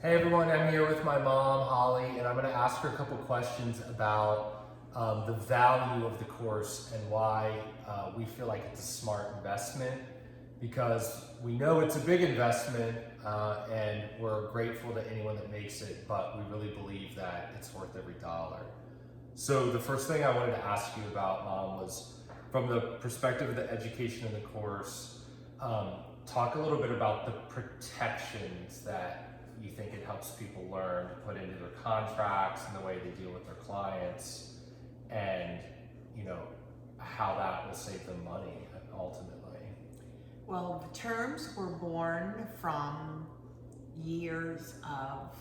Hey everyone, I'm here with my mom, Holly, and I'm going to ask her a couple questions about the value of the course and why we feel like it's a smart investment, because we know it's a big investment and we're grateful to anyone that makes it, but we really believe that it's worth every dollar. So the first thing I wanted to ask you about, Mom, was from the perspective of the education in the course, talk a little bit about the protections that you think it helps people learn to put into their contracts and the way they deal with their clients, and how that will save them money ultimately. Well, the terms were born from years of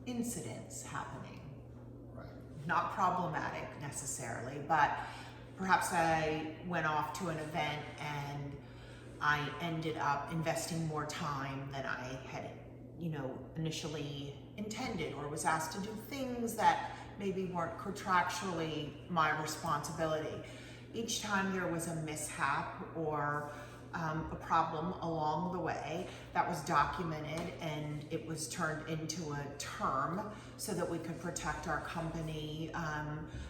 incidents happening. Right. Not problematic necessarily, but perhaps I went off to an event and I ended up investing more time than I had, initially intended, or was asked to do things that maybe weren't contractually my responsibility. Each time there was a mishap or a problem along the way, that was documented and it was turned into a term so that we could protect our company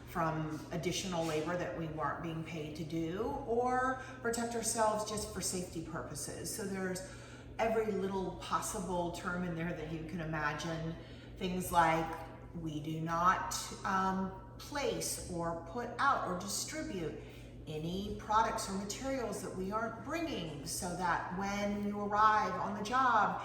from additional labor that we weren't being paid to do, or protect ourselves just for safety purposes. So there's every little possible term in there that you can imagine. Things like, we do not place or put out or distribute any products or materials that we aren't bringing, so that when you arrive on the job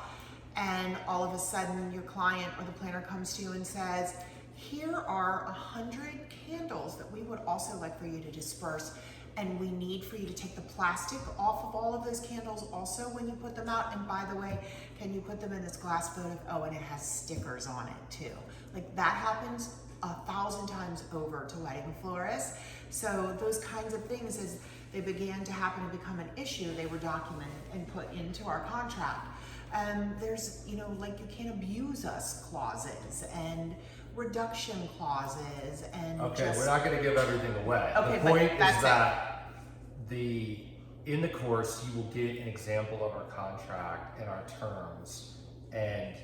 and all of a sudden your client or the planner comes to you and says, here are 100 candles that we would also like for you to disperse, and we need for you to take the plastic off of all of those candles also when you put them out, and by the way, can you put them in this glass photo? Oh, and it has stickers on it too. Like, that happens 1,000 times over to wedding florists. So those kinds of things, as they began to happen and become an issue, they were documented and put into our contract. There's, like, you can't abuse us clauses and reduction clauses, and Okay, we're not going to give everything away. Okay, the point but is that in the course you will get an example of our contract and our terms, and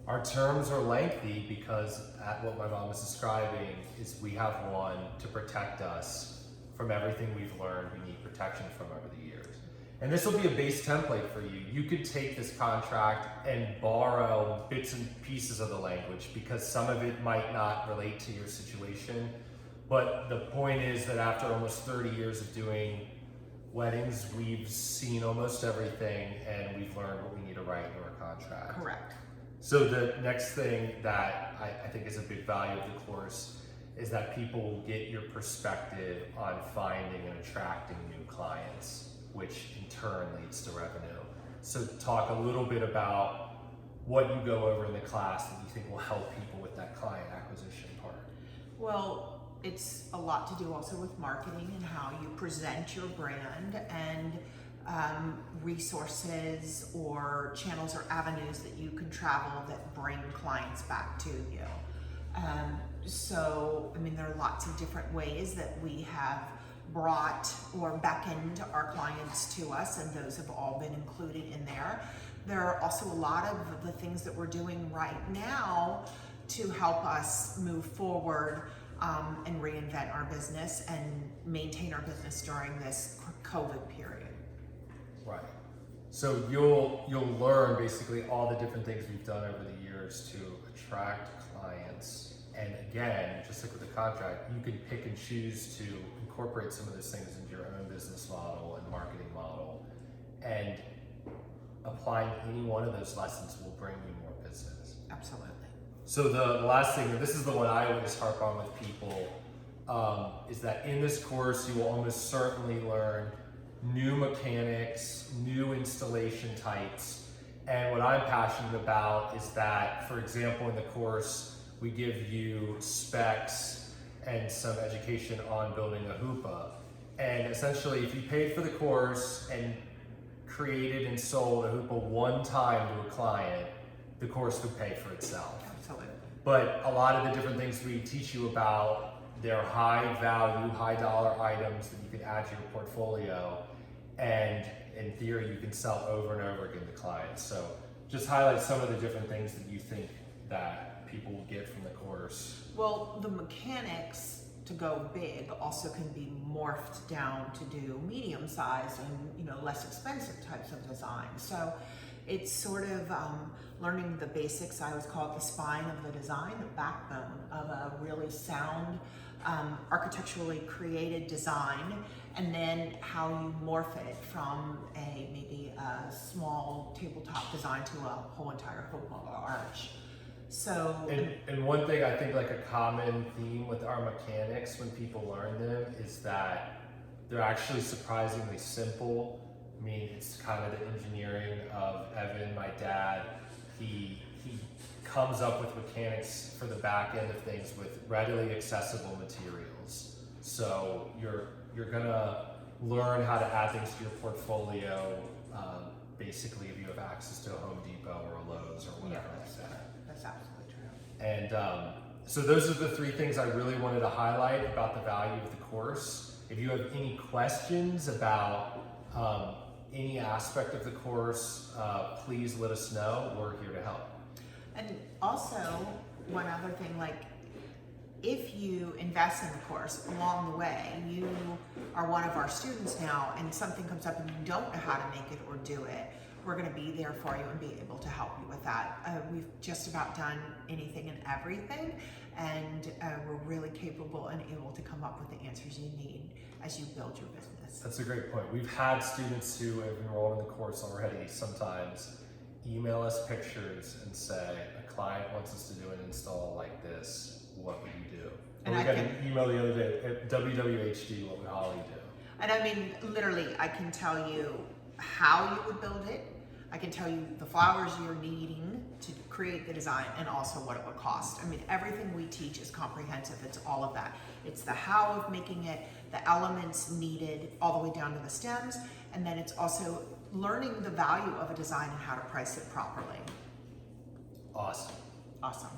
our terms are lengthy because at what my mom is describing is we have one to protect us from everything we've learned we need protection from over the years. And this will be a base template for you. You could take this contract and borrow bits and pieces of the language because some of it might not relate to your situation. But the point is that after almost 30 years of doing weddings, we've seen almost everything and we've learned what we need to write in our contract. Correct. So the next thing that I think is a big value of the course is that people will get your perspective on finding and attracting new clients, which in turn leads to revenue. So talk a little bit about what you go over in the class that you think will help people with that client acquisition part. Well, it's a lot to do also with marketing and how you present your brand, and resources or channels or avenues that you can travel that bring clients back to you. There are lots of different ways that we have brought or beckoned our clients to us, and those have all been included in there. There are also a lot of the things that we're doing right now to help us move forward and reinvent our business and maintain our business during this COVID period. Right. So you'll learn basically all the different things we've done over the years to attract clients. And again, just like with the contract, you can pick and choose to incorporate some of those things into your own business model and marketing model. And applying any one of those lessons will bring you more business. Absolutely. So the last thing, and this is the one I always harp on with people, is that in this course you will almost certainly learn new mechanics, new installation types. And what I'm passionate about is that, for example, in the course, we give you specs and some education on building a hoopah. And essentially, if you paid for the course and created and sold a hoopah one time to a client, the course would pay for itself. Absolutely. But a lot of the different things we teach you about, they're high value, high dollar items that you can add to your portfolio, and in theory you can sell over and over again to clients. So just highlight some of the different things that you think that people will get from the course. Well, the mechanics to go big also can be morphed down to do medium-sized and less expensive types of designs. So it's sort of learning the basics. I always call it the spine of the design, the backbone of a really sound, architecturally created design, and then how you morph it from maybe a small tabletop design to a whole entire cupola arch. So and one thing I think like a common theme with our mechanics when people learn them is that they're actually surprisingly simple. I mean, it's kind of the engineering of Evan, my dad. He comes up with mechanics for the back end of things with readily accessible materials. So you're gonna learn how to add things to your portfolio. Basically, if you have access to a Home Depot or a Lowe's or whatever like that. That's absolutely true. And so those are the three things I really wanted to highlight about the value of the course. If you have any questions about any aspect of the course, please let us know. We're here to help. And also, one other thing, if you invest in the course along the way, you are one of our students now, and something comes up and you don't know how to make it or do it, we're going to be there for you and be able to help you with that. We've just about done anything and everything, and we're really capable and able to come up with the answers you need as you build your business. That's a great point. We've had students who have enrolled in the course already sometimes email us pictures and say, a client wants us to do an install like this. What would you do? And we I got can- an email the other day at WWHD, what would Holly do? And I mean, literally, I can tell you how you would build it. I can tell you the flowers you're needing to create the design and also what it would cost. I mean, everything we teach is comprehensive. It's all of that. It's the how of making it, the elements needed all the way down to the stems, and then it's also learning the value of a design and how to price it properly. Awesome. Awesome.